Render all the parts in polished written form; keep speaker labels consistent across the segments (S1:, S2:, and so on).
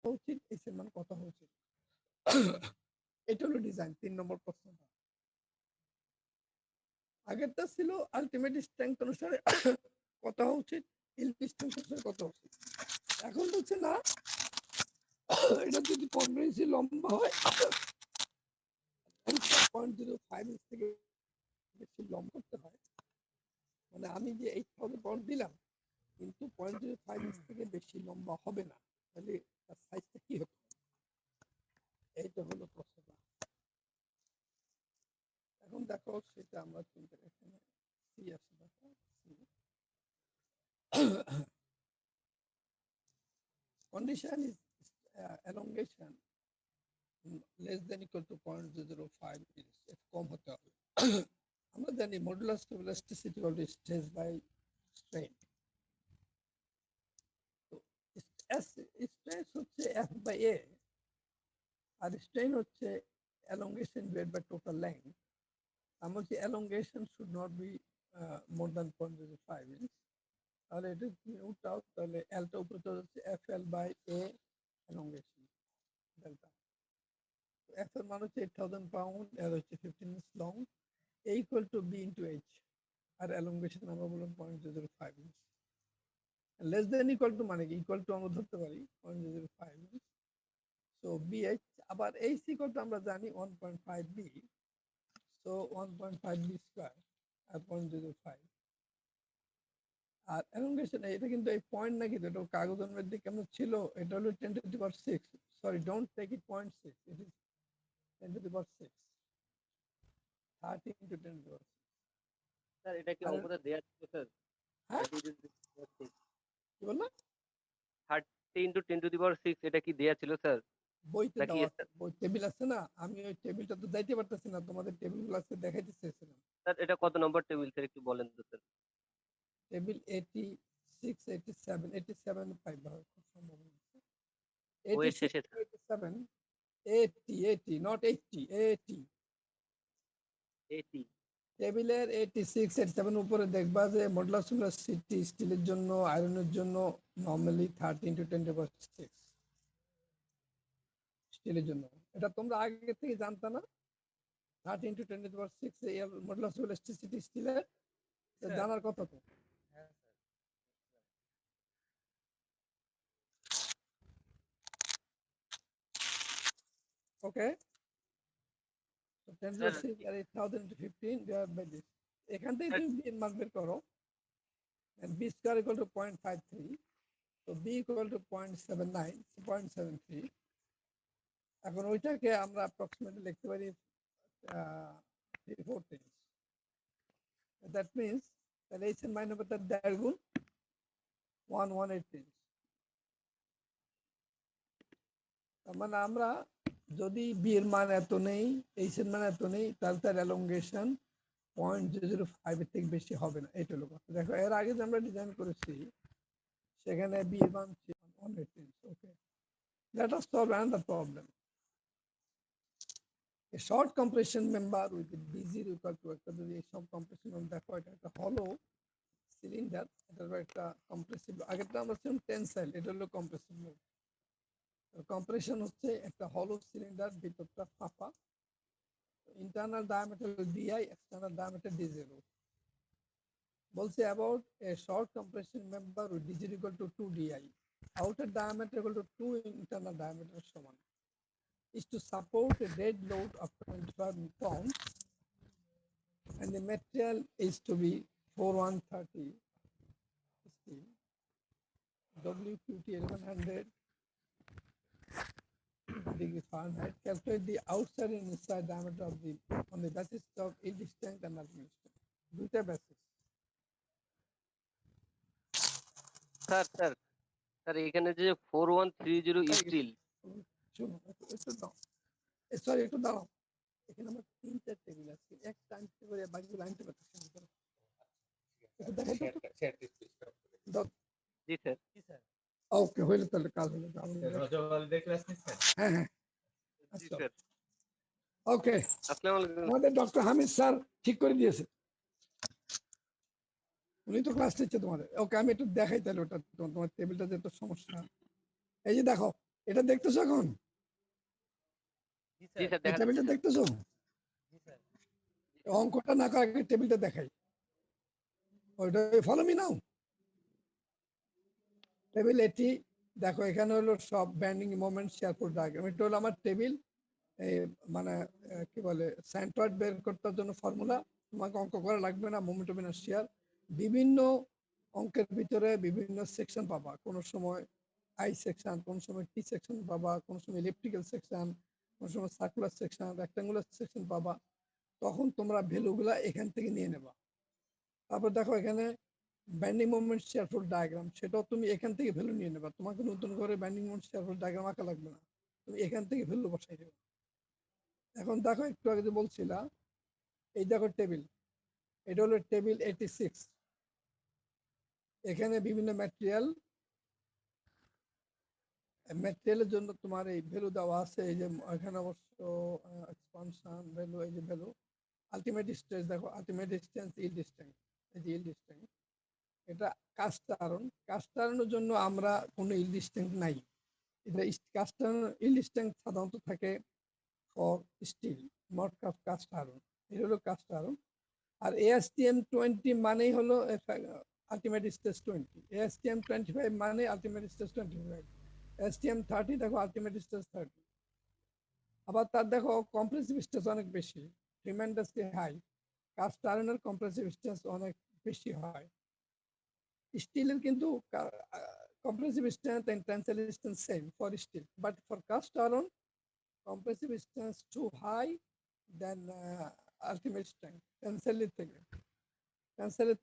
S1: উচিত, এইচ এর মান কত হওয়া উচিত। এটা হলো ডিজাইন 3 নম্বর প্রশ্নটা। আগেরটা ছিল আলটিমেট স্ট্রেংথ অনুসারে কত হওয়া উচিত, এলপি স্ট্রেংথ অনুসারে কত উচিত। এখন হচ্ছে না, এটা যদি 15 ইঞ্চি লম্বা হয় 0.05 ইঞ্চ থেকে বেশি লম্বা করতে হয়, মানে আমি যে 8000 পাউন্ড দিলাম কিন্তু 0.05 ইঞ্চ থেকে বেশি লম্বা হবে না, তাহলে তার সাইজটা কি হবে, এইটা হলো প্রশ্নটা। এখন দেখো সেটা আমরা চিন্তা এখানে সি আছে, দেখো condition is elongation less than equal to 0.005 inch, এর কম হতে হবে। আমরা জানি modulus of elasticity equal to stress by strain. তো স্ট্রেস হচ্ছে F বাই A আর স্ট্রেন হচ্ছে elongation divided by total length। আমরা বলছি elongation should not be more than 0.05 inch, তাহলে এটা উঠাও, তাহলে এলটা উপরে চলে যাচ্ছে FL by A elongation delta. F এর মান হচ্ছে 8000 পাউন্ড, এর হচ্ছে 15 inch long, A equal to B into H, আর elongation আমরা বললাম 0.05 inch. Less than equal to মানে কি, ইকুয়াল টু আমরা ধরতে পারি 0.05 ইঞ্চ। সো BH আবার H ইকুয়াল টু আমরা জানি 1.5 B, সো 1.5 B স্কয়ার আর 0.05। আর elongation এটা কিন্তু এই পয়েন্ট নাকি, এটা কাগজের মধ্যে কেমন ছিল, এটা হলো 10 to the power 6, sorry don't take it 0.6, it is 10 to the power 6, 30 into 10 to the power 6।
S2: Sir এটা কি অঙ্কটা দেয়া ছিল স্যার?
S1: হ্যাঁ
S2: 30 into 10 to the power 6,
S1: কি বললা?
S2: 30 into 10 to the power 6 এটা কি দেয়া ছিল স্যার?
S1: বইতে
S2: নাকি
S1: দেওয়া আছে, বই টেবিল আছে না, আমি ওই টেবিলটা তো যাইতে পারতেছি না, তোমাদের টেবিলগুলো আজকে দেখাইতে চেয়েছিলাম।
S2: স্যার এটা কত নম্বর টেবিল স্যার একটু বলেন তো স্যার?
S1: টেবিল 86 87 87 5 হবে খুব সম্ভব।
S2: বইয়ের শেষে
S1: 87 80 80 নট 80 80
S2: 80
S1: টেবিলের 86 87 উপরে দেখবা যে মডুলাস ইলাস্টিসিটি স্টিলের জন্য, আয়রনের জন্য normally 30 into 10 to the power 6 স্টিলের জন্য। এটা তোমরা আগে থেকে জানতা না? 30 into 10 to the power 6 এর মডুলাস ইলাস্টিসিটি স্টিলের জানার কথা তো। Okay, so 10 to the power 6 R 8000 into 15 divided by this, এখান থেকে তুমি b এর মান বের করো, and b square equal to 0.53, so b equal to 0.79 0.73। এখন ওইটাকে আমরা অ্যাপ্রক্সিমেটলি লিখতে পারি 3/4 ইঞ্চ। দ্যাট মিন্স তাহলে h এর মান হবে তার 1.5 গুণ 118 ইঞ্চ। তার মানে আমরা যদি b এর মান এত নেই, h এর মান এত নেই, তাহলে তার elongation 0.005 এর থেকে বেশি হবে না, এটা হলো কথা। দেখো এর আগে যে আমরা ডিজাইন করেছি সেখানে b এর মান ছিল 118 inch. Okay, let us solve another problem. A short compression member with b0 equal to একটা যদি short compression member দেখো, এটা একটা হলো সিলিন্ডার, এটার একটা কম্প্রেসিভ, আগেরটা আমরা ছিলাম টেনসাইল, এটা হলো কম্প্রেসিভ লোড। কম্প্রেশন হচ্ছে একটা হলো সিলিন্ডার, ভিতরটা ফাঁপা, internal diameter di, external diameter d0। বলছে about a short compression member with d0 equal to 2 di, outer diameter equal to 2 internal diameter সমান, is to support a dead load of 25 pounds and the material is to be 4130 steel, WQT 1100 degree Fahrenheit. Calculate the outside and inside diameter of the on the basis of yield strength and melting strength. দুইটা basis।
S2: Sir sir sir এখানে যে 4130 still,
S1: শুনো একটু দাও, sorry একটু দাঁড়াও, এখানে আমার 3-4 টেবিল আছে, এক টাইম করে বাকিগুলো আনতে পারতেছি না। একটু দেখাই তো।
S2: জি স্যার।
S1: ওকে, হইলে তাহলে কাজ হলো। হ্যাঁ হ্যাঁ,
S2: জি স্যার।
S1: ওকে,
S2: আসসালামু আলাইকুম।
S1: আমাদের ডক্টর হামিদ স্যার ঠিক করে দিয়েছে, উনি তো ক্লাস নিচ্ছে তোমাদের। ওকে, আমি একটু দেখাই তাহলে ওটা তোমার টেবিলটা যে সমস্যা। এই যে দেখো এটা দেখতেছো এখন?
S2: জি স্যার
S1: এই
S2: দেখা
S1: টেবিলটা
S2: যাচ্ছে
S1: দেখতেছো?
S2: জি স্যার
S1: অঙ্কটা না করে আগে টেবিলটা দেখাই। ওইটা ফলো মি নাও। টেবিল এটি দেখো, এখানে হলো সব ব্যান্ডিং মোমেন্ট শেয়ারফুল ডায়াগ্রাম। এটা হলো আমার টেবিল। এই মানে কি বলে সেন্ট্রয়েড বের করতে জন্য ফর্মুলা। তোমাকে অঙ্ক করা লাগবে না। মোমেন্ট অফ ইনার্শিয়ার বিভিন্ন অঙ্কের ভিতরে বিভিন্ন সেকশন পাবা। কোন সময় আই সেকশন, কোন সময় টি সেকশন পাবা, কোন সময় ইলেকট্রিক্যাল সেকশন, কোন সময় সার্কুলার সেকশন, রেক্টাঙ্গুলার সেকশন পাবা। তখন তোমরা ভ্যালুগুলা এখান থেকে নিয়ে নেবা। তারপর দেখো এখানে ব্যান্ডিং মোমেন্ট শেয়ারফুল ডায়াগ্রাম, সেটাও তুমি এখান থেকে ভ্যালু নিয়ে নেবা। তোমাকে নতুন করে ব্যান্ডিং মোমেন্ট শেয়ারফুল ডায়াগ্রাম আঁকা লাগবে না, তুমি এখান থেকে ভ্যালু বসাই দেবে। এখন দেখো একটু আগে যে বলছিলাম, এই দেখো টেবিল, এটা হলো টেবিল 86। এখানে বিভিন্ন ম্যাটেরিয়ালের জন্য তোমার এই ভ্যালু দেওয়া আছে। এই যে এখানে অবশ্য এক্সপানশন ভ্যালু, এই যে ভ্যালু আলটিমেট স্ট্রেস, দেখো আলটিমেট স্ট্রেস, ইল্ড স্ট্রেংথ, এই যে ইল্ড স্ট্রেংথ, এটা কাস্ট আয়রন। কাস্ট আয়রনের জন্য আমরা কোনো ইল্ড স্ট্রেংথ নাই। এটা কাস্ট আয়রন, ইল্ড স্ট্রেংথ সাধারণত থাকে for steel, not cast iron. এটা হলো কাস্ট আয়রন। আর ASTM 20 মানেই হলো আলটিমেট স্ট্রেস 20, ASTM 25 মানে আলটিমেট স্ট্রেস 25, ASTM 30 দেখো আলটিমেট স্ট্রেস 30। আবার তার দেখো কম্প্রেসিভ স্ট্রেস অনেক বেশি, ট্রিমেন্ডাসলি হাই। কাস্ট আয়রনের কম্প্রেসিভ স্ট্রেস অনেক বেশি হয়। স্টিলের কিন্তু compressive strength and tensile strength same for steel, but for cast iron compressive strength too high than ultimate strength tensile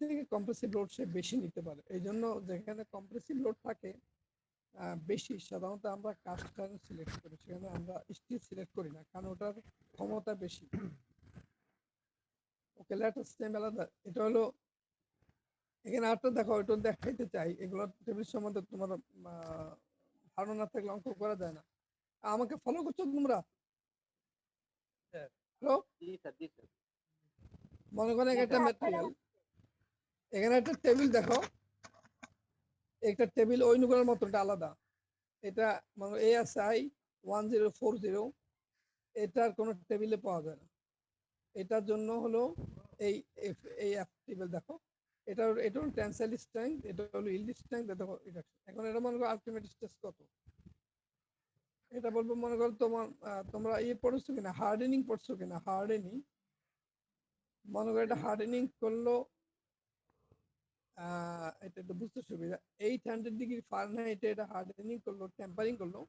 S1: থেকে compressive load সে বেশি নিতে পারে। এই জন্য যেখানে compressive load থাকে বেশি, সাধারণত আমরা কাস্ট আয়রন সিলেক্ট করি, সেখানে আমরা স্টিল সিলেক্ট করি না, কারণ ওটার ক্ষমতা বেশি। ওকে, লেটেস্ট সেম আলাদা। এটা হলো এখানে আরেকটা দেখো, এটা দেখাইতে চাই। এগুলো টেবিল সম্বন্ধে তোমার ধারণা না থাকলে অঙ্ক করা যায় না। আমাকে ফলো করছো তোমরা? হ্যালো,
S2: জি স্যার জি স্যার
S1: মনে করেন একটা ম্যাটেরিয়াল, এখানে একটা টেবিল দেখো, একটা টেবিল ওই নুগুলোর মতো, এটা আলাদা। এটা মানে ASI 1040, এটার কোনো টেবিলে পাওয়া যায় না। এটার জন্য হলো এই এই টেবিল দেখো, এটা হলো টেনসাইল স্ট্রেংথ, এটা হলো ইল্ড স্ট্রেংথ, দেখো এটা। এখন এটা মনে করো আলটিমেট স্ট্রেস কত, এটা বলবো। মনে করো তোমার তোমরা পড়ছো কিনা, হার্ডেনিং পড়ছো কিনা, হার্ডেনিং। মনে করো এটা হার্ডেনিং করলো, এটা একটু বুঝতে সুবিধা। 800 ডিগ্রি ফারেনহাইট এটা হার্ডেনিং করলো, টেম্পারিং করলো।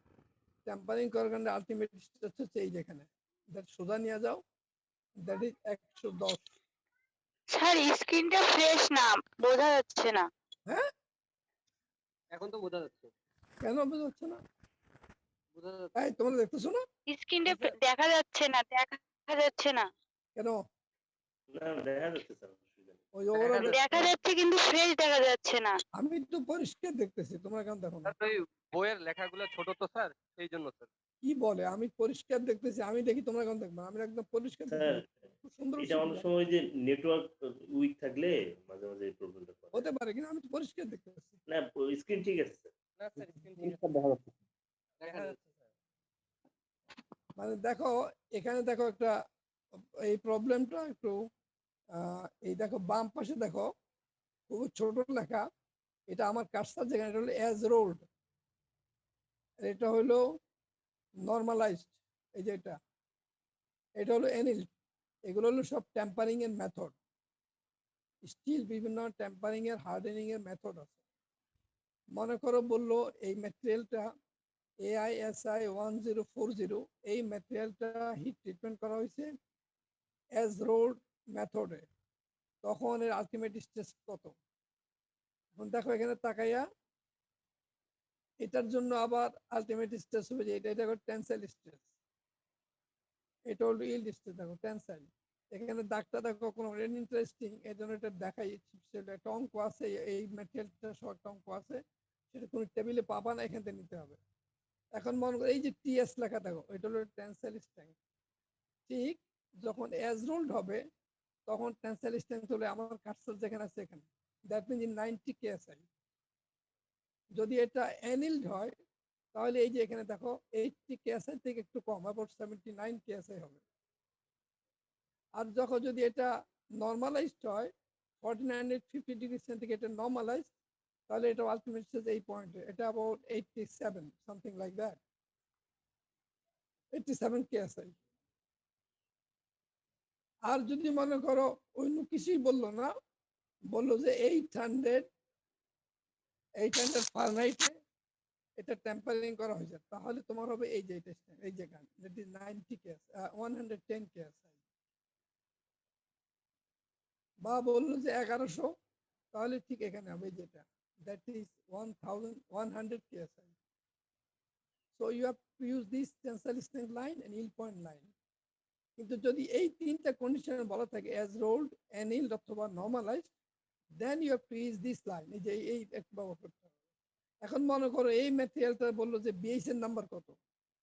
S1: টেম্পারিং করার কারণে আলটিমেট স্ট্রেস হচ্ছে এই যেখানে, সোজা নিয়ে যাও, দ্যাট ইজ 110।
S3: স্যার স্ক্রিনটা ফ্রেশ না, বোঝা যাচ্ছে না।
S1: হ্যাঁ,
S2: এখন তো বোঝা যাচ্ছে
S1: কেন বোঝা যাচ্ছে না?
S2: বোঝা যাচ্ছে
S1: এই তোমরা দেখতেছো না
S3: স্ক্রিনটা
S2: স্যার।
S3: দেখা যাচ্ছে না, দেখা যাচ্ছে না।
S1: কেন?
S4: না দেখা যাচ্ছে স্যার, অসুবিধা নেই।
S1: ওই ওভারঅল
S3: দেখা যাচ্ছে কিন্তু ফ্রেশ দেখা যাচ্ছে না।
S1: আমি তো পরিষ্কার দেখতেছি, তোমরা কেন দেখো না?
S2: স্যার ওই বইয়ের লেখাগুলো ছোট তো স্যার, সেই জন্য স্যার।
S1: কি বলে, আমি পরিষ্কার দেখতেছি, আমি দেখি, তোমরা কেন দেখবে না? আমি একদম পরিষ্কার
S4: স্যার
S1: দেখতেছি, খুব সুন্দর
S4: এটা অনেক
S1: সুবিধা।
S4: সময় যে নেটওয়ার্ক উইক থাকলে মাঝে মাঝে এই প্রবলেমটা হয়।
S1: হতে পারে, কিন্তু আমি তো পরিষ্কার দেখতেছি।
S4: না স্ক্রিন ঠিক আছে স্যার।
S2: না স্যার স্ক্রিন ঠিক
S5: পরিষ্কার দেখা যাচ্ছে।
S2: দেখা যাচ্ছে স্যার।
S1: মানে দেখো, এখানে দেখো একটা, এই প্রবলেমটা একটু এই দেখো বাম পাশে দেখো, খুব ছোট লেখা। এটা আমার কাজটা যেখানে, এটা হলো অ্যাজ রোল্ড, এটা হলো নর্মালাইজড, এই যে এটা হলো এনিল। এগুলো হলো সব টেম্পারিং এর মেথড। স্টিল বিভিন্ন টেম্পারিং এর, হার্ডেনিং এর মেথড আছে। মনে করো বললো এই ম্যাটেরিয়ালটা AISI 1040, এই ম্যাটেরিয়ালটা হিট ট্রিটমেন্ট করা হয়েছে অ্যাজ রোল্ড মেথডে, তখন এর আলটিমেট স্ট্রেস কত? এখন দেখো এখানে তাকাইয়া, এটার জন্য আবার আলটিমেট স্ট্রেস হবে যে এটা টেনসাইল স্ট্রেস, এটা হলো ইল্ড স্ট্রেস, দেখো টেনসাইল। এখানে দাগটা দেখো কোনো ইন্টারেস্টিং, এই জন্য এটা দেখাই। সেটা একটা অঙ্ক আছে, এই ম্যাটেরিয়ালটা সব একটা অঙ্ক আছে, সেটা কোনো টেবিলে পাবা না, এখান থেকে নিতে হবে। এখন মনে করো এই যে TS লেখা দেখো, এটা হলো টেনসাইল স্ট্রেংথ। ঠিক যখন অ্যাজ রোল্ড হবে, তখন টেনসাইল স্ট্রেংথ হলে আমার কার্সর যেখানে আছে এখানে, দ্যাট মিনস 90 KSI। যদি এটা অ্যানিলড হয়, তাহলে এই যে এখানে দেখো 80 কেএসআই থেকে একটু কম, অ্যাবাউট 79 কেএসআই হবে। আর যখন যদি এটা নর্মালাইজড হয় 4950 ডিগ্রি সেন্টিগ্রেড নর্মালাইজ, তাহলে এটা আলটিমেট সেজ এই পয়েন্টে, এটা about 87 something like that, 87 KSI. আর যদি মনে করো অন্য কিছুই বললো না, বললো যে 800 ফারেনহাইটে এটা টেম্পারিং করা হয়েছে, তাহলে তোমার হবে এই যে এটা এই জায়গা, দ্যাট ইজ 90 কেএস 110 কেএসআই। বা বললো যে 1100, তাহলে ঠিক এখানে হবে যেটা, that is 1100 KSI. So you have to use this tensile strength line and yield point line. কিন্তু যদি এই তিনটা কন্ডিশন বলা থাকে অ্যাজ রোল্ড, অ্যানিল্ড অথবা normalised, then you have to use this line. এই যে এই একটা ব্যবহার করতে হবে। এখন মনে করো এই ম্যাটেরিয়ালটা বললো যে বিএইচ এর নাম্বার কত,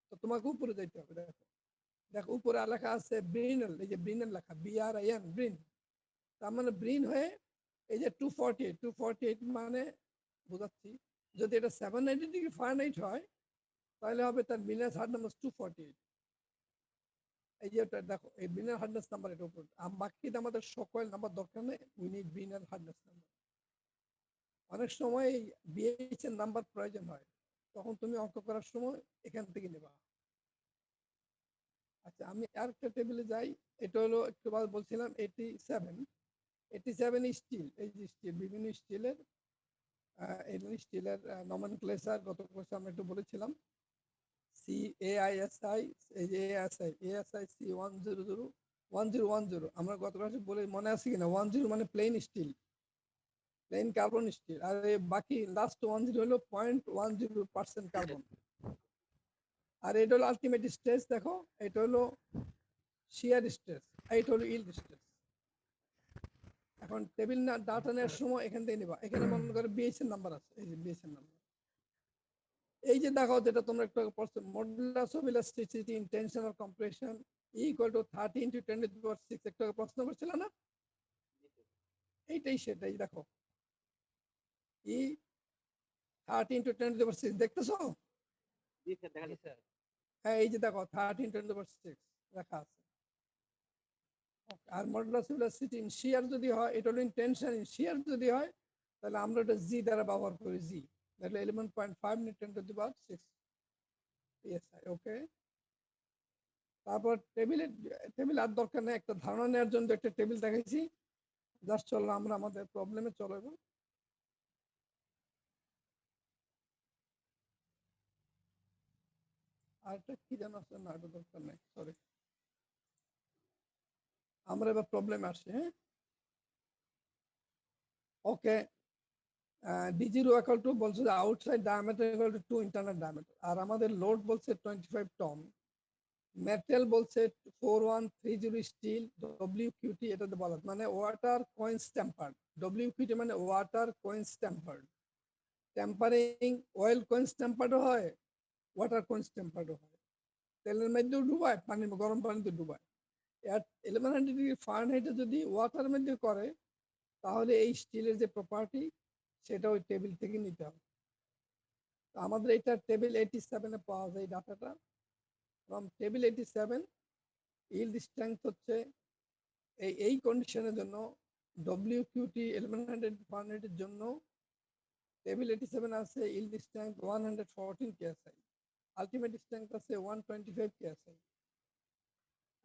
S1: তো তোমাকে উপরে যাইতে হবে। দেখো দেখো উপরে লেখা আছে ব্রিনেল, এই যে ব্রিনেল লেখা, BRIN, ব্রিন। তার মানে ব্রিন হয়ে এই যে 248 মানে বোঝাচ্ছি, যদি এটা 790 ডিগ্রি ফারেনহাইট হয় তাহলে হবে তার ব্রিনেল হার্ডনেস 248। এই যে এটা দেখো এই ব্রিনেল হার্ডনেস নাম্বার এর উপর, বাকিটা আমাদের সকল নাম্বার দরকার নেই, we need Brinell hardness number. অনেক সময় বিএইচ এর নাম্বার প্রয়োজন হয়, তখন তুমি অঙ্ক করার সময় এখান থেকে নেবা। আচ্ছা আমি আরেকটা টেবিলে যাই, এটা হলো একটু বলছিলাম 87 স্টিল, এই যে স্টিল, বিভিন্ন স্টিলের নমেনক্লেচার গত ক্লাসে আমরা একটু বলেছিলাম। CAISI, এই যে ASI C100 আমরা গত ক্লাসে বলে মনে আছে কিনা, 10 মানে plain steel, plain carbon steel, আর বাকি লাস্ট 10 হলো 0.10% কার্বন। আর এটা হলো আলটিমেট স্ট্রেস, দেখো এটা হলো শিয়ার স্ট্রেস, এটা হলো ইল্ড স্ট্রেস। এখন টেবিল না ডাটা নেওয়ার সময় এখান থেকে নিবা, এখানে মনে করো বিএইচ এর নাম্বার আছে, এই যে বিএইচ এর নাম্বার। এই যে দেখো যেটা তোমরা একটু পড়ছো, modulus of elasticity in tension or compression equal to 30 × 10⁶, একটা প্রশ্ন করছিল না, এইটাই সেটাই। দেখো ই 30 × 10⁶, দেখতেছো?
S2: জি স্যার, দেখা যাচ্ছে।
S1: হ্যাঁ এই যে দেখো 30 × 10⁶ লেখা আছে। আর মডুলাস অফ ইলাস্টিসিটি ইন শিয়ার যদি হয়, এটা হলো ইন টেনশন, ইন শিয়ার যদি হয় তাহলে আমরা এটা জি দ্বারা ব্যবহার করি, জি তাহলে 11.5 × 10⁶ PSI। ওকে, তারপর টেবিল আর দরকার নেই, একটা ধারণা নেওয়ার জন্য একটা টেবিল দেখাইছি, জাস্ট চলো আমরা আমাদের প্রবলেমে চলে যাব। আর একটা কি জানো আছে না, এটা দরকার নেই, সরি। আমরা এবার প্রবলেমে আসি। হ্যাঁ ওকে, D0 equal to বলছে যে outside diameter equal to 2 internal diameter, আর আমাদের লোড বলছে 25 টন, মেটেরিয়াল বলছে 4130 স্টিল, WQT এটাতে বলা মানে ওয়াটার কোয়েন্স টেম্পার্ড, WQT মানে water কোয়েন্স tempered. Tampering oil কোয়েন্স tempered হয়, ওয়াটার কোয়েন্স টেম্পার্ড হয়, তেলের মধ্যেও ডুবায়, পানি গরম পানিতে ডুবায়। 1100 ডিগ্রি ফারেনহাইটে যদি ওয়াটার মধ্যে করে, তাহলে এই স্টিলের যে প্রপার্টি সেটা ওই টেবিল থেকে নিতে হবে। আমাদের এটা টেবিল 87 পাওয়া যায় ডাটাটা। ফ্রম টেবিল 87 ইল্ড স্ট্রেংথ হচ্ছে এই কন্ডিশনের জন্য WQT 1100 ফারেনহাইটের জন্য টেবিল 87 আছে yield strength 114 KSI, ultimate strength আছে 125 কেএসআই।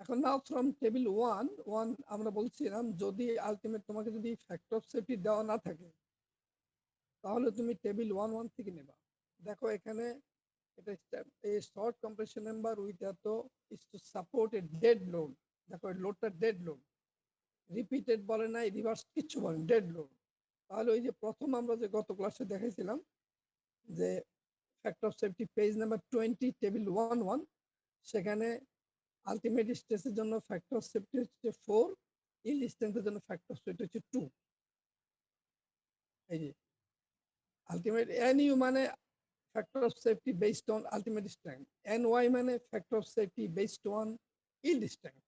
S1: এখন নাও ফ্রম টেবিল 1 আমরা বলছিলাম যদি আলটিমেট তোমাকে যদি ফ্যাক্টর অফ সেফটি দেওয়া না থাকে, তাহলে তুমি টেবিল 1 থেকে নেবা। দেখো এখানে এটা a short compression member with এত is to support a dead load, দেখো লোডটা ডেড লোড, রিপিটেড বলে নাই, রিভার্স কিছু বলে, ডেড লোড। তাহলে ওই যে প্রথম আমরা যে গত ক্লাসে দেখাইছিলাম যে factor of safety page number 20 table 1 সেখানে আলটিমেট স্ট্রেসের জন্য ফ্যাক্টর অফ সেফটি হচ্ছে 4, ইল্ড স্ট্রেংথের জন্য ফ্যাক্টর অফ সেফটি হচ্ছে 2। এই যে আলটিমেট NU মানে factor of safety based on ultimate strength, NY মানে factor of safety based on yield strength.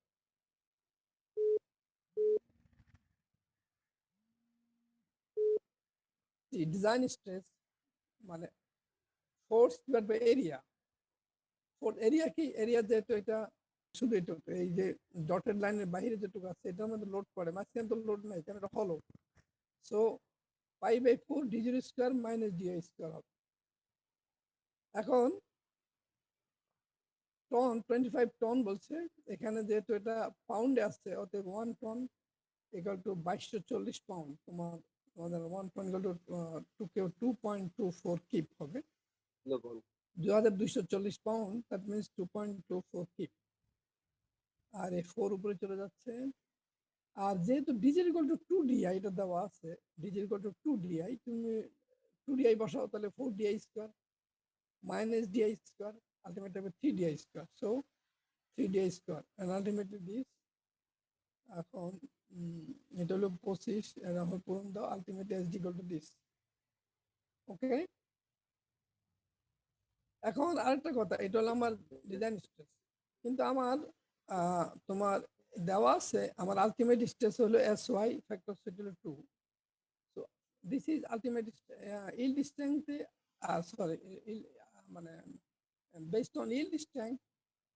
S1: Design stress মানে force divide by area. For area কি, area যেহেতু এটা শুধু এটুকু, এই যে ডটেড লাইনের বাইরে যেটুকু আছে এটার মধ্যে লোড পড়ে, মাঝখানে তো লোড নাই কারণ এটা হলো। সো পাই বাই 4 ডি0 স্কোয়ার মাইনাস ডি স্কোয়ার হবে। এখন টন 25 টন বলছে, এখানে যেহেতু এটা পাউন্ডে আসছে অতএব 1 টন ইকুয়াল টু 2240 পাউন্ড। তোমাদের 1 টন ইকুয়াল টু 2.24 কিপ হবে। 2240 পাউন্ড, দ্যাট মিনস 2.24 কিপ। আর এই 4 উপরে চলে যাচ্ছে। আর যেহেতু ডিজেল ইকুয়াল টু 2 ডিআই এটা দেওয়া আছে, ডিজেল ইকুয়াল টু 2 ডিআই, তুমি 2 ডিআই বসাও তাহলে 4 DI square minus di square, ultimately হবে 3 di square. So 3 di square and ultimately this এখন এটা হলো 25 এর আমরা পূরণ দাও, ultimately is equal to this. ওকে, এখন আরেকটা কথা, এটা হলো আমার ডিজাইন স্ট্রেস, কিন্তু আমার তোমার দেওয়া আছে আমার আলটিমেট স্ট্রেস হলো SY ফ্যাক্টর সেট হলো 2. So this is ultimate yield strength, sorry মানে based on yield strength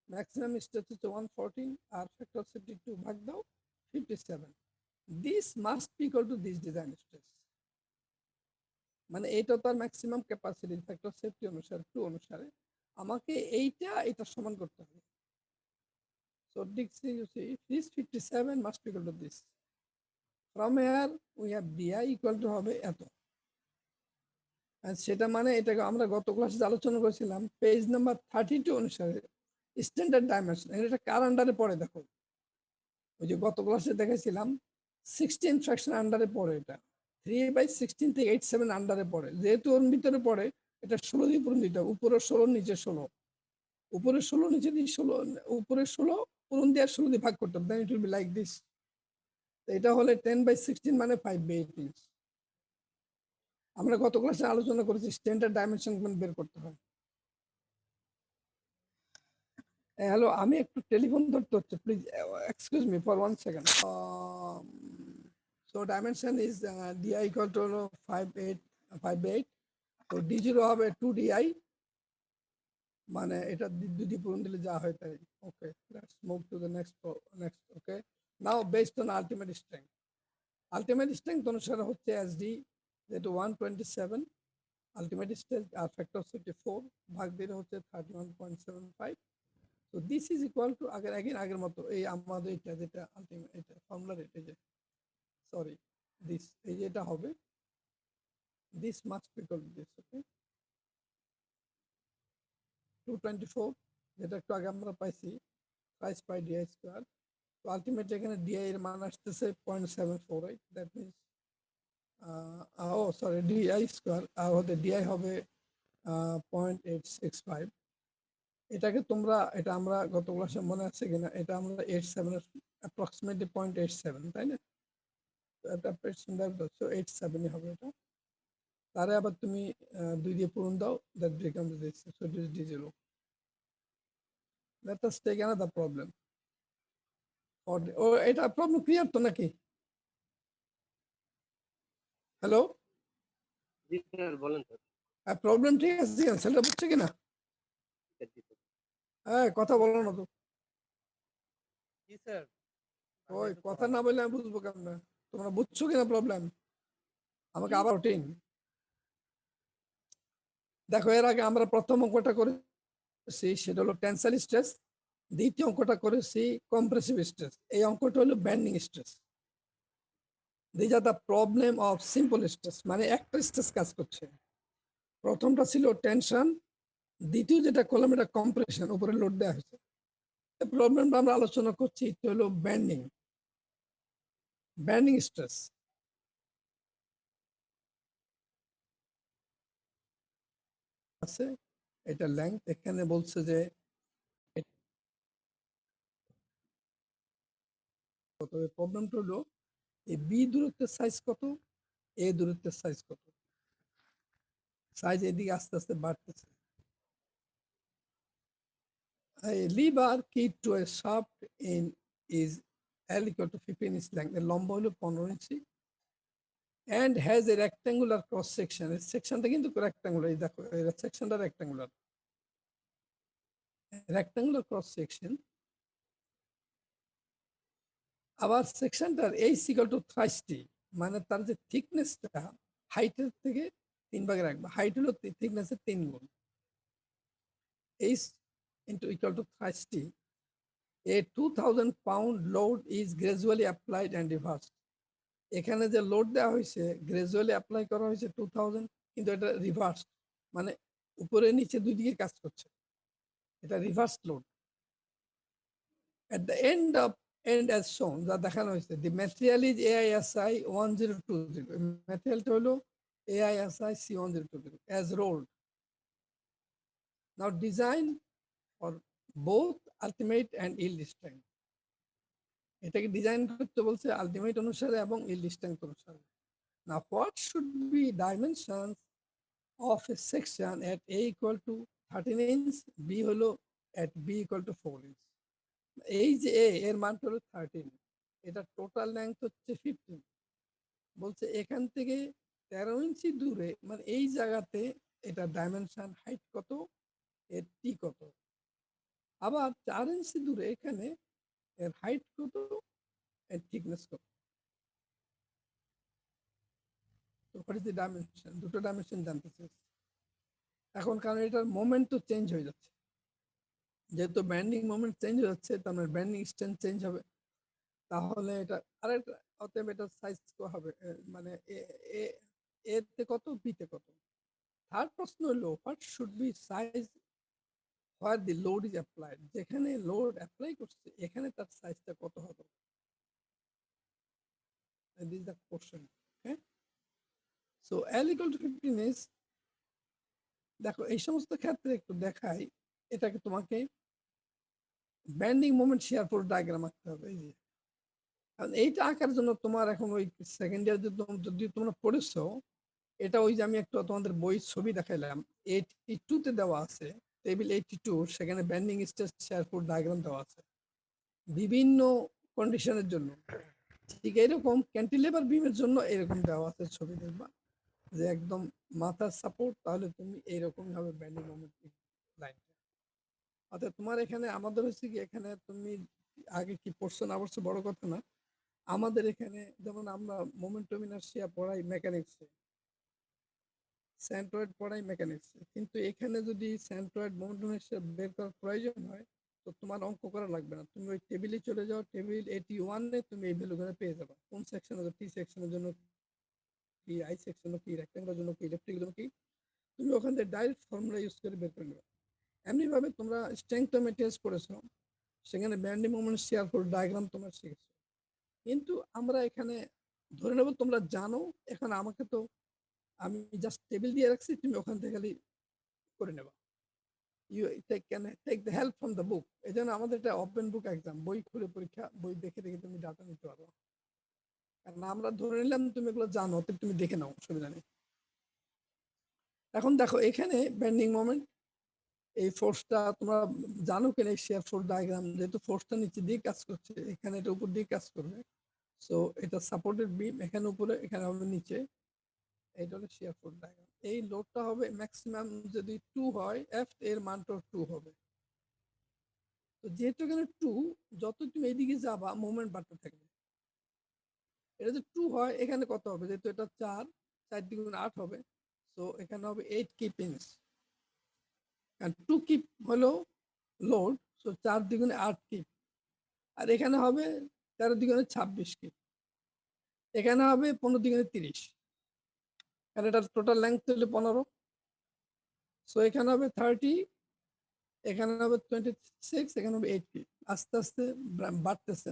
S1: maximum stress is 114 আর factor of safety 2 ভাগ দাও 57. This must be equal to this design stress, মানে এটা তার ম্যাক্সিমাম ক্যাপাসিটি ফ্যাক্টর সেফটি অনুসারে 2 অনুসারে আমাকে এটা সমান করতে হবে। So you see this 57 must be equal to this. From here we have di equal to হবে এত, সেটা মানে এটাকে আমরা গত ক্লাসে আলোচনা করেছিলাম পেজ নাম্বার 32 অনুসারে স্ট্যান্ডার্ড ডাইমেনশন। এটা কার আন্ডারে পড়ে দেখো, ওই যে গত ক্লাসে দেখেছিলাম 16 ফ্র্যাকশন আন্ডারে পড়ে, এটা 3/16 থেকে 87 আন্ডারে পড়ে। যেহেতু ওর ভিতরে পড়ে এটা 16 দিয়ে পূরণ দিতে হবে, উপরে 16 নিচে 16, উপরে 16 নিচে দিয়ে 16, উপরে 16 পূরণ দিয়ে 16 দিয়ে ভাগ করতে হবে, then it will be like this. এটা হলে 10/16 মানে 5/8 ইঞ্চ। আমরা গত ক্লাসে আলোচনা করেছি স্ট্যান্ডার্ড ডাইমেনশন বের করতে হয়। হ্যালো, আমি একটু টেলিফোন ধরতে হচ্ছে, please excuse me for 1 second. So dimension is di equal to 5/8, তো d0 হবে 2 di, মানে এটা দুই পূরণ দিলে যা হয় তাই। Okay, let's move to the next. Okay, now based on ultimate strength অনুসারে হচ্ছে SD যেহেতু 127, আলটিমেট স্ট্রেংথ আর ফ্যাক্টর অফ সেফটি 4 ভাগ দিলে হচ্ছে 31.75. So this is equal to আগের মতো এই আমাদের এটা যেটা আলটিমেট এটা ফর্মুলা, এটা যে সরি দিস, এই যে এটা হবে this must be equal to this. Okay, 224 যেটা একটু আগে আমরা পাইছি প্রাইস পাই di স্কয়ার, তো আলটিমেট এখানে di এর মান আসতেছে 0.748, that means sorry di square আর হতে di হবে 0.865. এটাকে তোমরা, এটা আমরা গত ক্লাসে মনে আছে কিনা, এটা আমরা 87 অ্যাপ্রক্সিমেটলি 0.87, তাই না? এটা পেছনটা 87 হবে এটা, তারে আবার তুমি 2 দিয়ে পূরণ দাও, that becomes this, so it is d0. Let us take another problem. এটা প্রবলেম ক্লিয়ার তো নাকি? হ্যালো,
S2: জি স্যার বলেন স্যার।
S1: প্রবলেম ঠিক আছে, সেটা বুঝছে কিনা? হ্যাঁ, কথা বলো না তো।
S2: জি স্যার,
S1: ওই কথা না বললে আমি বুঝবো কেমন? তোমরা বুঝছো কিনা প্রবলেম? আমাকে আবার রুটিন দেখো। এর আগে আমরা প্রথম অঙ্কটা করেছি সেটা হলো টেনসাইল স্ট্রেস, দ্বিতীয় অঙ্কটা করেছি কম্প্রেসিভ স্ট্রেস, এই অঙ্কটা হলো bending stress. This are the problem of simple stress, মানে একটা স্ট্রেস কাজ করছে। প্রথমটা ছিল টেনশন, দ্বিতীয় যেটা করলাম এটা কম্প্রেশন, উপরে লোড দেওয়া হয়েছে। প্রবলেমটা আমরা আলোচনা করছি এটা হলো বেন্ডিং স্ট্রেস। আছে এটা লেংথ, এখানে বলছে যে প্রবলেমটা হলো এই বি দূরত্বের সাইজ কত, এ দূরত্বের সাইজ কত, সাইজ এদিকে আস্তে আস্তে বাড়তেছে। A lever keyed to a shaft in is L equal to 15 inch length, এর লম্বা হলো 15 ইঞ্চি, and has a rectangular cross section. সেকশনটা কিন্তু rectangular, এই দেখো এই সেকশনটা rectangular. Rectangular cross section. আবার সেকশনটার এইচ ইকুয়াল টু থ্রাইস টি, মানে তার যে থিকনেসটা হাইটের থেকে 3 ভাগে রাখবা। হাইট হলো থিকনেসের 3 গুণ। H into equal to thrice T. A 2000 pound load is gradually applied and reversed. এখানে যে লোড দেওয়া হয়েছে গ্রাজুয়ালি অ্যাপ্লাই করা হয়েছে 2000, কিন্তু এটা রিভার্স, মানে উপরে নিচে দুই দিকে কাজ করছে, এটা reverse load. At the end as shown, যা দেখানো হয়েছে, the material is AISI 1020, ম্যাটেরিয়ালটা হলো AISI C1020 as rolled. Now design for both ultimate and yield strength. এটাকে ডিজাইন করতে বলছে আলটিমেট অনুসারে এবং yield strength অনুসারে। Now what should be dimensions of a section at A equal to 13 inch, B হলো at B equal to 4 inch. এই যে A এর মান হলো 13, এটা টোটাল লেংথ হচ্ছে 15, বলছে এখান থেকে 13 ইঞ্চি দূরে, মানে এই জায়গাতে এটা ডাইমেনশন হাইট কত, এর টি কত। আবার 4 ইঞ্চি দূরে এখানে এর হাইট কত, এর থিকনেস কত। তো হোয়াট ইজ দ্য ডাইমেনশন, দুটো ডাইমেনশন জানতে চাইছে। এখন কারণ এটার মোমেন্ট তো চেঞ্জ হয়ে যাচ্ছে, যেহেতু ব্যান্ডিং মোমেন্ট চেঞ্জ হয়ে যাচ্ছে, তার মানে ব্যান্ডিং স্ট্রেন্থ চেঞ্জ হবে, তাহলে এটা আরেকটা, অতএব এটা সাইজ হবে, মানে এ তে কত, বি তে কত। থার্ড প্রশ্ন হলো what should be size where the load is applied, যেখানে লোড অ্যাপ্লাই করছে এখানে তার সাইজটা কত হবে। This the question. Okay, so L equal to 15 is, দেখো এই সমস্ত ক্ষেত্রে একটু দেখাই, এটাকে তোমাকে bending moment shear force diagram আঁকতে হবে। এই যে এইটা আঁকার জন্য তোমার এখন ওই সেকেন্ড ইয়ার যদি তোমরা পড়েছো, এটা ওই যে আমি একটু তোমাদের বই ছবি দেখাইলাম 82 তে দেওয়া আছে, টেবিল 82, সেখানে bending stress shear force diagram দেওয়া আছে বিভিন্ন কন্ডিশনের জন্য। ঠিক এরকম ক্যান্টিলেভার বিমের জন্য এরকম দেওয়া আছে ছবি, দেখবা যে একদম মাথার সাপোর্ট, তাহলে তুমি এইরকম ভাবে ব্যান্ডিং মোমেন্ট লাইন। অর্থাৎ তোমার এখানে আমাদের হচ্ছে কি, এখানে তুমি আগে কি পড়ছো না পড়ছো বড় কথা না, আমাদের এখানে যেমন আমরা মোমেন্টাম ইনার্শিয়া পড়াই মেকানিক্সে, সেন্ট্রয়েড পড়াই মেকানিক্সে, কিন্তু এখানে যদি সেন্ট্রয়েড মোমেন্টাম ইনার্শিয়া বের করার প্রয়োজন হয়, তো তোমার অঙ্ক করা লাগবে না, তুমি ওই টেবিলে চলে যাও, টেবিল 81-এ তুমি এই ভ্যালুগুলো পেয়ে যাবে, কোন সেকশনের জন্য, টি সেকশনের জন্য কি, আই সেকশনের কি, রেক্ট্যাঙ্গুলার জন্য কি, ইলেকট্রিকের জন্য কি, তুমি ওখান থেকে ডাইরেক্ট ফর্মুলা ইউজ করে বের করে নেবে। এমনি ভাবে তোমরা স্ট্রেংথ অফ মেটেরিয়ালস পড়েছো, সেখানে bending moment shear force diagram তোমরা শিখেছো, কিন্তু আমরা এখানে ধরে নেব তোমরা জানো, এখন আমাকে তো আমি জাস্ট টেবিল দিয়ে রাখছি, তুমি ওখান থেকে খালি করে নেবা, you can take the help from the book. এই জন্য আমাদের এটা ওপেন বুক এক্সাম, বই খুলে পরীক্ষা, বই দেখে দেখে তুমি ডাটা নিতে পারো, কারণ আমরা ধরে নিলাম তুমি এগুলো জানো, তো তুমি দেখে নাও, অসুবিধা নেই। এখন দেখো এখানে ব্যান্ডিং মোমেন্ট, এই ফোর্সটা তোমরা জানো কেন, শেয়ার ফোর্স ডায়াগ্রাম, যেহেতু ফোর্সটা নিচে দিয়ে কাজ করছে, এখানে এটা উপর দিয়ে কাজ করবে, সো এটা সাপোর্টেড বিম, এখানে উপরে, এখানে হবে নিচে, এইটা হলো শেয়ার ফোর্স ডায়াগ্রাম। এই লোডটা হবে ম্যাক্সিমাম যদি 2 হয়, এফ এর মানটা 2 হবে। তো যেহেতু এখানে 2, যত তুমি এইদিকে যাবা মোমেন্ট বাড়তে থাকবে। এটা যদি 2 হয়, এখানে কত হবে, যেহেতু এটা 4 দ্বিগুণ 8 হবে, সো এখানে হবে 8 কিপিংস, কারণ 2 কিপ হলো লোড, সো 4 দ্বিগুণে 8 কিপ, আর এখানে হবে 13 দ্বিগুণে 26 কিপ, এখানে হবে 15 দ্বিগুণে 30, কারণ এটার টোটাল লেন্থ হলো 15, সো এখানে হবে 30, এখানে হবে 26, এখানে হবে 8 কিপ। আস্তে আস্তে বাড়তেছে,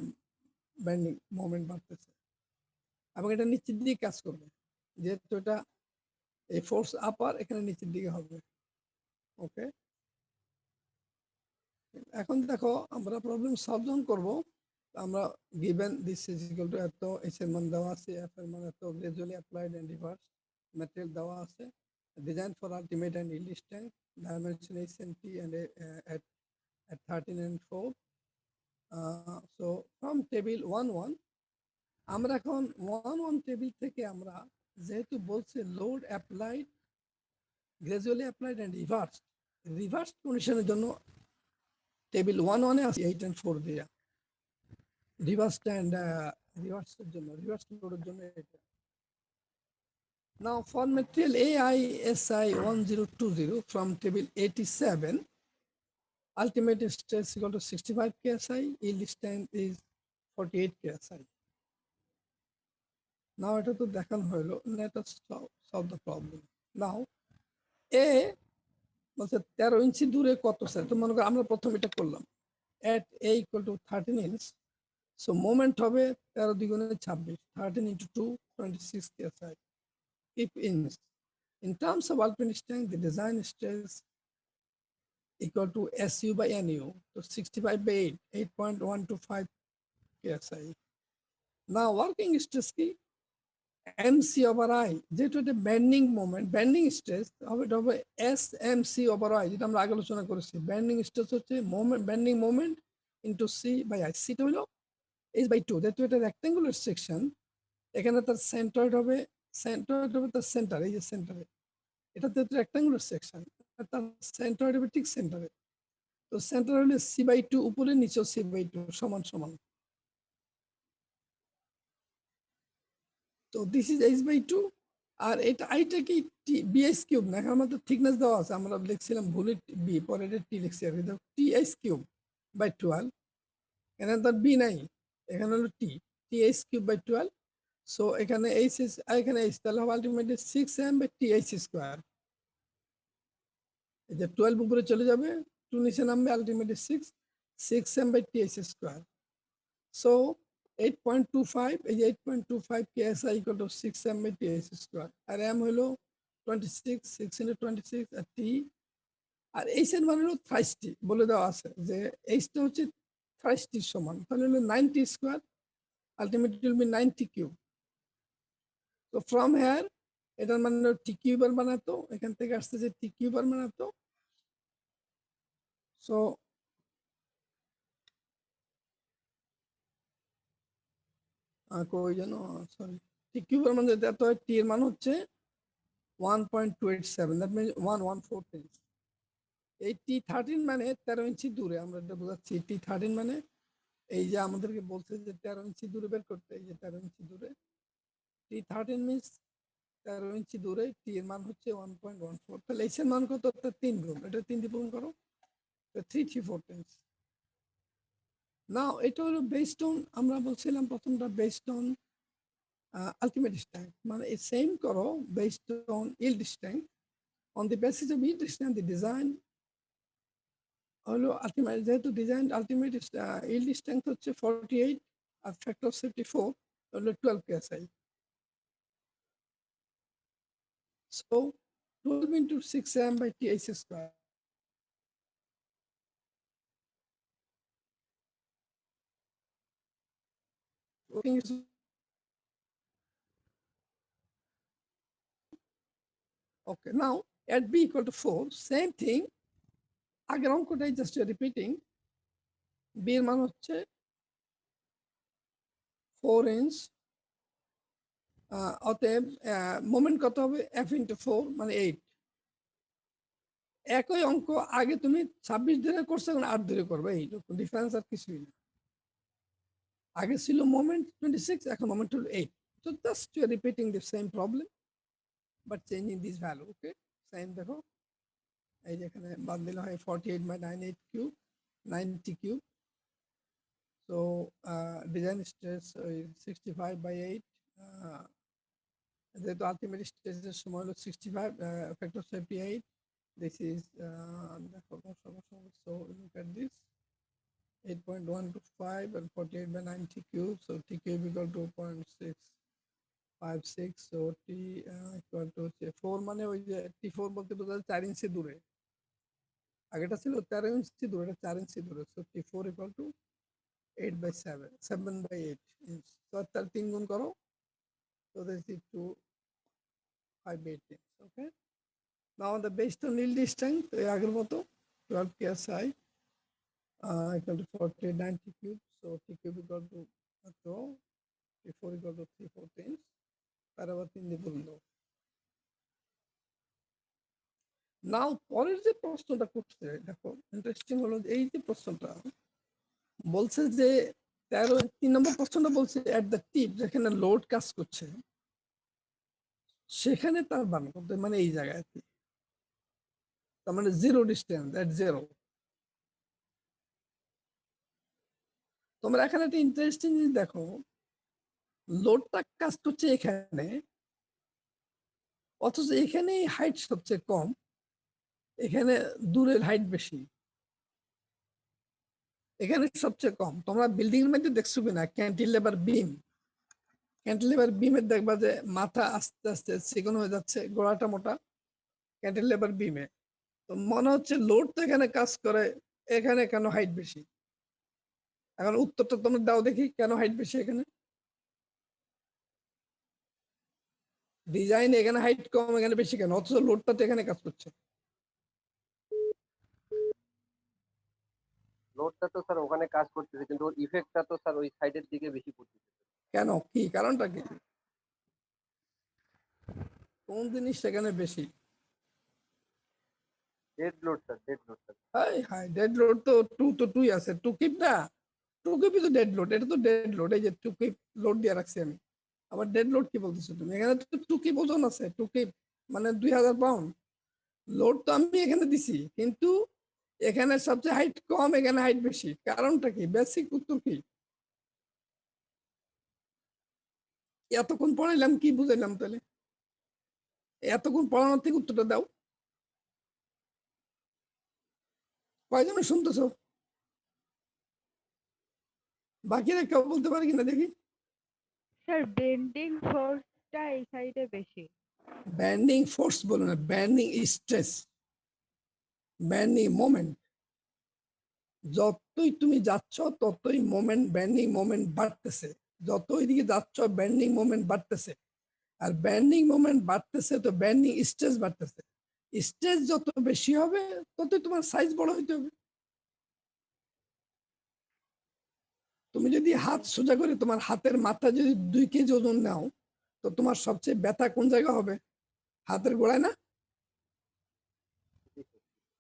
S1: ব্যান্ডিং মোমেন্ট বাড়তেছে, এবং এটা নিচের দিকে কাজ করবে, যেহেতু এটা এই ফোর্স আপার, এখানে নিচের দিকে হবে। ওকে, এখন দেখো আমরা প্রবলেম সলভ যখন করবো, আমরা given this is equal to এত, এস এর মান দেওয়া আছে, এফ এর মান এত, gradually applied and reverse material দেওয়া আছে, design for ultimate and yield strength, dimension H and T and at 13 and 4. So from table 1-1, আমরা এখন 1-1 টেবিল থেকে আমরা যেহেতু বলছে load applied, gradually applied and reverse কন্ডিশনের জন্য টেবিল 1 আছে 8 and 4 দিয়া, রিভার্স অ্যান্ড রিভার্সের জন্য, রিভার্স লোডের জন্য এটা। Now for material AISI 1020 from table 87, ultimate stress equal to 65 KSI, yield strength is 48 KSI. Now এটা তো দেখানো হলো, let us solve the problem. Now A বলছে 13 ইঞ্চি দূরে কত স্যার, তো মনে করো আমরা প্রথম এটা করলাম at A equal to 13 inch, so moment হবে 13 দ্বিগুণে 26, 13 into 2 26 KSI. If in terms of ultimate strength, the design stress equal to SU by NU, so 65 by 8, 8.125 KSI. Now working stress কি MC over I, যেটা একটা bending moment, bending stress এটা হবে SMC over I, যেটা আমরা আগে আলোচনা করেছি। bending stress হচ্ছে moment, bending moment into C by I, C টা হলো H by 2, যেহেতু এটা rectangular section, এখানে তার সেন্ট্রয়েড হবে তার সেন্টার, এই যে সেন্টারে, এটা তো রেক্টাঙ্গুলার সেকশন, তার সেন্ট্রয়েড হবে ঠিক সেন্টারে, তো সেন্টার হলে সি বাই 2 উপরে নিচেও সি বাই 2 সমান সমান, তো দিস ইজ এইচ বাই 2, আর এটা আইটা কি বিএস কিউব না, এখানে আমাদের থিকনেস দেওয়া আছে, আমরা লিখছিলাম ভুলে বি, পরে এটা টি লিখছি আর কি, টি এইচ কিউব বাই 12, এখানে তার বি নাই, এখানে হলো T, T H cube by 12, so এখানে এইচ এস, এখানে এইচ, তাহলে হবে ultimately 6m by T H square, এই যে 12 উপরে চলে যাবে, 2 নিচে নামবে, ultimately 6m by T H square, so 8.25, এই যে 8.25 KSI equal to 6m by TH square, R m হলো 26, 6 into 26, আর t, আর h এর মান হলো thrice t, বলে দেওয়া আছে যে h টা হচ্ছে thrice t সমান, তাহলে হলো 90 square, ultimately will be 90 cube, তো ফ্রম হিয়ার এটার মানে হলো t কিউবার বানাতো, এখান থেকে আসছে যে t কিউবার বানাতো, সো কই জানো, সরি, t কিউবার মানে এত হয়, t এর মান হচ্ছে 1.287, that means 114 inch, এই T13 মানে 13 ইঞ্চি দূরে, আমরা এটা বোঝাচ্ছি, T13 মানে এই যে আমাদেরকে বলছে যে 13 ইঞ্চি দূরে বের করতে, এই যে 13 ইঞ্চি দূরে, T13 মিন্স 13 ইঞ্চি দূরে, টি এর মান হচ্ছে 1.14, তাহলে এইচ এর মান কত, 3 গুণ, এটা 3 দিয়ে পূরণ করো, 334 টাইমস। নাও এটা হলো বেসড অন, আমরা বলছিলাম প্রথমটা বেসড অন আলটিমেট স্ট্রেংথ, মানে এই সেম করো based on yield strength, on the basis of yield strength the design হলো আলটিমেট, যেহেতু ডিজাইন আলটিমেট ইল্ড স্ট্রেংথ হচ্ছে 48 আর ফ্যাক্টর অফ সেফটি 4 হলো 12 KSI, so 12 into 6m by TH square, working is okay. Now at b equal to 4, same thing, আগের অঙ্কটাই just repeating, b এর মান হচ্ছে 4 inch, অতএব moment কত হবে, f into 4 মানে 8, একই অঙ্ক আগে তুমি 26 ধরে করছো, এখন 8 ধরে করবে, এই ডিফারেন্স আর কিছুই না, আগে ছিল মোমেন্ট 26, এখন মোমেন্ট হলো 8, so just you are repeating the same problem but changing this value, okay, same দেখো, এই যে এখানে বাদ দিলে হয় 48 by 98 cube, 90 cube, so design stress 65 by 8, যেহেতু আলটিমেট স্ট্রেসের সময় হলো 65, factor of safety 8, this is দেখো so look at this 8.125 and 48 by 90 cube, so t cube equal to 0.656, so t equal to 4, মানে ওই যে t4 বলতে বোঝা যায় 4 ইঞ্চি দূরে, আগেটা ছিল 13 ইঞ্চি দূরে, এটা 4 ইঞ্চি দূরে, so t4 equal to 8 by 7, 7 by 8 inch, so তার 3 গুণ করো, so this is 258 inch, okay. Now the based on yield strength, আগের মতো 12 KSI equal to 48 90 cube, so t cube equal to T4 equal to 314, তার আবার 3 দিয়ে বলল। নাও পরের যে প্রশ্নটা করছে দেখো ইন্টারেস্টিং হলো যে এই যে প্রশ্নটা বলছে যে 3 নম্বর প্রশ্নটা বলছে এট দ্য টিপ যেখানে লোড কাজ করছে সেখানে তার মান কত, মানে এই জায়গায় তার মানে জিরো ডিস্টেন্স এট জিরো। তোমরা এখানে একটা ইন্টারেস্টিং জিনিস দেখো, লোডটা কাজ করছে এখানে, অথচ এখানে হাইট সবচেয়ে কম, এখানে দূরের হাইট বেশি, এখানে সবচেয়ে কম। তোমরা বিল্ডিং এর মধ্যে দেখছো কিনা ক্যান্টিলেভার বিম, ক্যান্টিলেভার বিমের দেখবা যে মাথা আস্তে আস্তে চিকন হয়ে যাচ্ছে, গোড়াটা মোটা ক্যান্টিলেভার বিমে। তো মনে হচ্ছে লোড তো এখানে কাজ করে, এখানে কেন হাইট বেশি? এখন উত্তরটা তোমরা দাও দেখি, কেন হাইট বেশি এখানে? ডিজাইন এখানে হাইট কম, এখানে বেশি কেন, অথচ লোডটা তো এখানে কাজ করছে।
S2: লোডটা তো স্যার ওখানে কাজ করতেছে, কিন্তু ওর ইফেক্টটা তো স্যার ওই সাইডের দিকে বেশি পড়তেছে।
S1: কেন, কি কারণটা কি? কোন জিনিস সেখানে বেশি?
S2: Dead load sir, dead load sir.
S1: High high, dead load তো টুই আছে, টু কিপ না, টু কিপই তো ডেড লোড, এটা তো ডেড লোড। এই যে টু কিপ লোড দিয়ে রাখছি আমি, আবার ডেড লোড কি বলতেছো তুমি? এখানে তো টু কিপ ওজন আছে, টু কিপ মানে 2000 পাউন্ড লোড তো আমি এখানে দিছি, কিন্তু এখানে সবচেয়ে হাইট কম, এখানে হাইট বেশি, কারণটা কি? বেসিক উত্তর কি? এতক্ষণ পড়াইলাম, কি বুঝাইলাম তাহলে? এতক্ষণ পড়ানোর থেকে উত্তরটা দাও। কয়জন শুনতেছো? বাকিরা কেউ বলতে পারে কিনা দেখি।
S5: স্যার বেন্ডিং ফোর্সটা এই সাইডে বেশি।
S1: ব্যান্ডিং ফোর্স বলো না, ব্যান্ডিং স্ট্রেস, ব্যান্ডিং মোমেন্ট। যতই তুমি যাচ্ছ ততই মোমেন্ট, ব্যান্ডিং মোমেন্ট বাড়তেছে, যতই দিকে যাচ্ছ ব্যান্ডিং মোমেন্ট বাড়তেছে, আর ব্যান্ডিং মোমেন্ট বাড়তেছে তো ব্যান্ডিং স্ট্রেস বাড়তেছে। স্ট্রেস যত বেশি হবে ততই তোমার সাইজ বড় হইতে হবে। তুমি যদি হাত সোজা করে তোমার হাতের মাথা যদি 2 কেজি ওজন নাও, তো তোমার সবচেয়ে ব্যথা কোন জায়গা হবে? হাতের গোড়ায় না?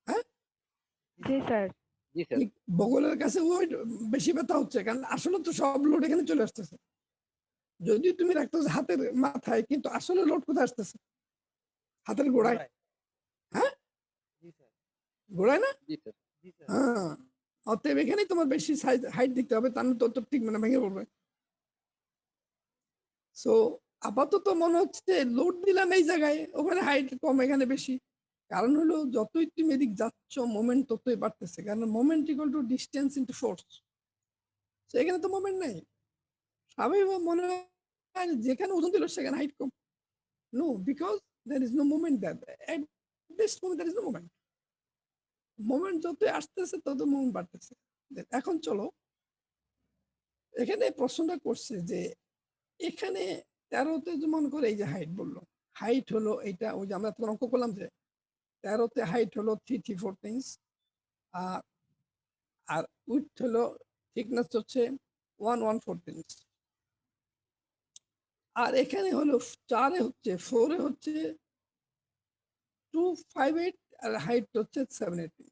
S1: হ্যাঁ,
S5: জি স্যার।
S2: জি স্যার।
S1: ঠিক বগলের কাছে ওই বেশি ব্যথা হচ্ছে, কারণ আসলে তো সব লোড এখানে চলে আসতেছে। যদি তুমি রাখতো হাতের মাথায়, কিন্তু আসলে লোড কোথায় আসতেছে? হাতের গোড়ায়। হ্যাঁ, গোড়ায় না?
S2: জি স্যার।
S1: হ্যাঁ, অতএব এখানেই তোমার বেশি সাইজ হাইট দিতে হবে, তাহলে তো ঠিক মানে ভেঙে পড়বে। সো আপাতত মনে হচ্ছে লোড দিলাম এই জায়গায়, ওখানে হাইট কম, এখানে বেশি। কারণ হলো যতই তুমি এদিক যাচ্ছ মোমেন্ট ততই বাড়তেছে, কারণ moment equal to distance into force. তো এখানে তো মোমেন্ট নাই, স্বাভাবিক মনে হয় যেখানে ওজন দিল সেখানে হাইট কম। No, because there is no moment there. At this moment there is no moment. Moment যতই আসতেছে তত মোমেন্ট বাড়তেছে। এখন চলো, এখানে প্রশ্নটা করছে যে এখানে 13তে মনে করে এই যে হাইট বললো, হাইট হলো এইটা, ওই যে আমরা তখন অঙ্ক করলাম যে 13তে হাইট হলো 334 থিংস, আর উইডথ হলো, থিকনেস হচ্ছে 114 থিংস, আর এখানে হলো 4-এ হচ্ছে 4-এ হচ্ছে 258, আর হাইট হচ্ছে 78।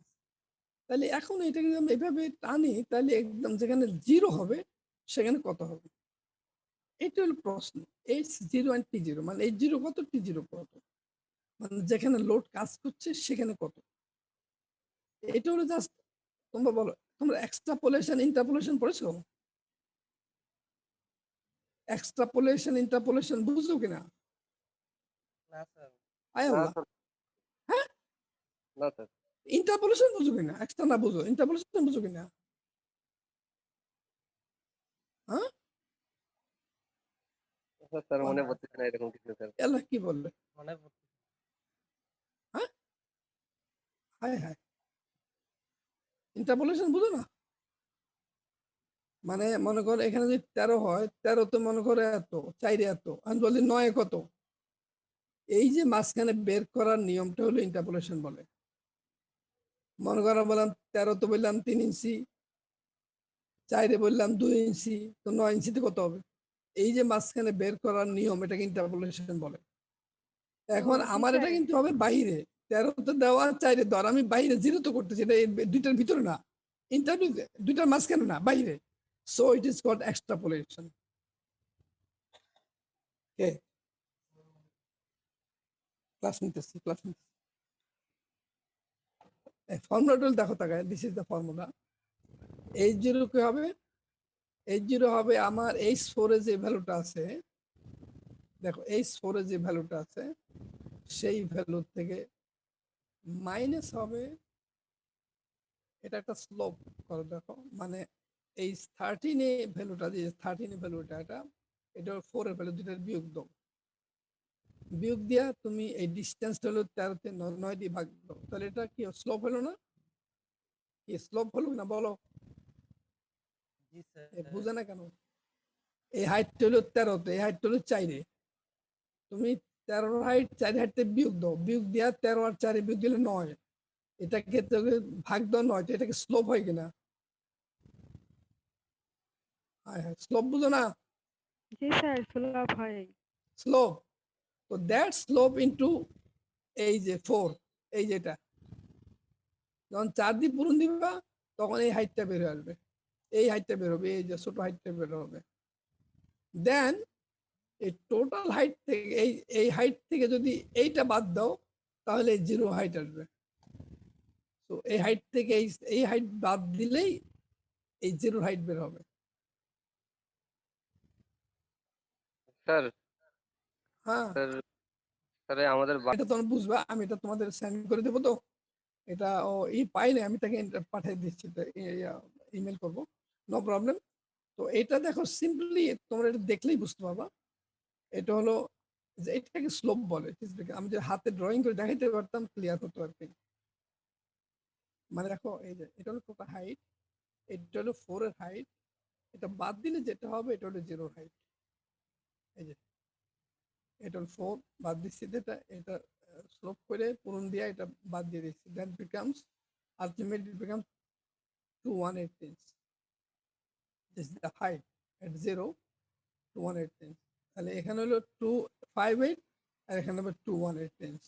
S1: তাহলে এখন এটাকে যদি আমরা এভাবে টানি, তাহলে একদম যেখানে জিরো হবে সেখানে কত হবে? এটা হলো প্রশ্ন। H0 and T0, মানে H0 কত, T0 কত, মানে যেখানে লোড কাজ করছে সেখানে কত। এটা হলো জাস্ট, তোমরা বলো, তোমরা এক্সট্রাপোলেশন ইন্টারপোলেশন পড়েছো? এক্সট্রাপোলেশন ইন্টারপোলেশন বুঝছো কিনা? আয়
S2: না
S1: আল্লাহ,
S2: স্যার।
S1: হ্যাঁ,
S2: না স্যার।
S1: ইন্টারপোলেশন বুঝো কিনা? এক্সট্রা না বুঝো, ইন্টারপোলেশন বুঝো কিনা? হ্যাঁ,
S2: স্যার মনে পড়তেছে না এরকম কিছু স্যার।
S1: আল্লাহ কি বললে? হ্যাঁ, হায় হায়, ইন্টারপোলেশন বুঝো না? মানে মনে করো এখানে যদি 13 হয়, 13তে মনে করো এত, 4-এ এত, আমি বলি 9-এ কত, এই যে মাঝখানে বের করার নিয়মটা হলো ইন্টারপোলেশন বলে। মনে করো বললাম 13তে বললাম 3 ইঞ্চি, 4-এ বললাম 2 ইঞ্চি, তো 9 ইঞ্চিতে কত হবে? এই যে মাঝখানে বের করার নিয়ম, এটাকে ইন্টারপোলেশন বলে। এখন
S5: জি
S1: আমার এটা
S5: স্যার।
S1: কিন্তু হবে বাইরে, 13 দেওয়া 4 ধর, আমি বাইরে 0 তো করতেছি, এটা এই দুইটার ভিতরে না, ইন্টারভিউ দুইটার মাঝখানে না, বাইরে। So it is called extrapolation. Okay, class নিতেছি। ফর্মুলাটা দেখো তাকায়, this is the formula. H0 কি হবে? H0 হবে আমার H4 এ যে ভ্যালুটা আছে, দেখো H4 এ যে ভ্যালুটা আছে সেই ভ্যালু থেকে মাইনাস হবে, এটা একটা স্লোপ করো দেখো, মানে এই 13 এ ভ্যালুটা, যে 13 এ ভ্যালুটা, এটা 4 এর ভ্যালু, দুটার বিয়োগ দাও। বিয়োগ দিয়া তুমি এই ডিসটেন্স হলো 13 তে 9 দিয়ে ভাগ দাও, তাহলে এটা কি স্লোপ হলো না? কি স্লোপ হলো না বলো? বুঝে না কেন? এই হাইট হলো 13 তে, এই হাইট হলো 4 এ, তুমি 13 হাইট 4 হাইটে বিয়োগ দাও, বিয়োগ দিয়া 13 আর 4 বিয়োগ দিলে 9, এটাকে ভাগ দাও 9, এটাকে স্লোপ হয় কিনা? হ্যাঁ, স্লোপ বুঝো না?
S5: জি স্যার, সুলভ হয়।
S1: স্লোপ, তো দ্যাট স্লোপ ইনটু এই যে 4, এই যেটা যখন 4 দিয়ে পূরণ দিবা তখন এই হাইটটা বের হয়ে আসবে, এই হাইটটা বের হবে, এই যে ছোট হাইটটা বের হবে। দেন এই টোটাল হাইট থেকে এই হাইট থেকে যদি এইটা বাদ দাও তাহলে 0 হাইট আসবে। তো এই হাইট থেকে এই হাইট বাদ দিলেই এই 0 হাইট বের হবে।
S2: স্যার
S1: হ্যাঁ,
S2: স্যার স্যার আমাদের
S1: এটা তোমরা বুঝবা, আমি এটা তোমাদের সেন্ড করে দেবো। তো এটা ও পাই না, আমি তাকে পাঠিয়ে দিচ্ছি, ইমেল করবো, নো প্রবলেম। তো এটা দেখো, সিম্পলি তোমরা এটা দেখলেই বুঝতে পারবা। এটা হলো যে এটাকে স্লোপ বলে, আমি যে হাতে ড্রয়িং করে দেখাইতে পারতাম ক্লিয়ার হতো আর কি। মানে দেখো, এই যে এটা হলো টোটাল হাইট, এটা হলো 4 এর হাইট, এটা বাদ দিলে যেটা হবে এটা হলো 0 হাইট। এই যে এটা হলো 4 বাদ দিচ্ছি, এটা স্লোপ করে পূরণ দিয়ে এটা বাদ দিয়ে দিচ্ছি, that becomes ultimately it becomes 218 inch. This is the height at 0, 218 inch. তাহলে এখানে হলো 258 আর এখানে হবে 218 inch।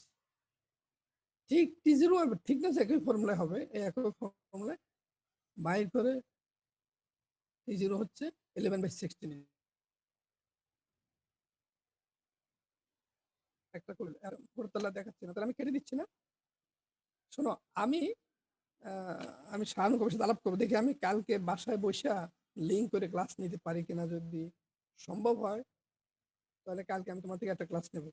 S1: ঠিক T0 ঠিক না, একই ফর্মুলা হবে, এই একই ফর্মুলায় বাইর করে T0 হচ্ছে 11/16 inch। একটা পুরোতলা দেখাচ্ছি না, তাহলে আমি কেটে দিচ্ছি না। শোনো, আমি শাহানুর সাথে আলাপ করবো, দেখি আমি কালকে বাসায় বসে লিঙ্ক করে ক্লাস নিতে পারি কিনা, যদি সম্ভব হয় তাহলে কালকে আমি তোমার থেকে একটা ক্লাস নেব।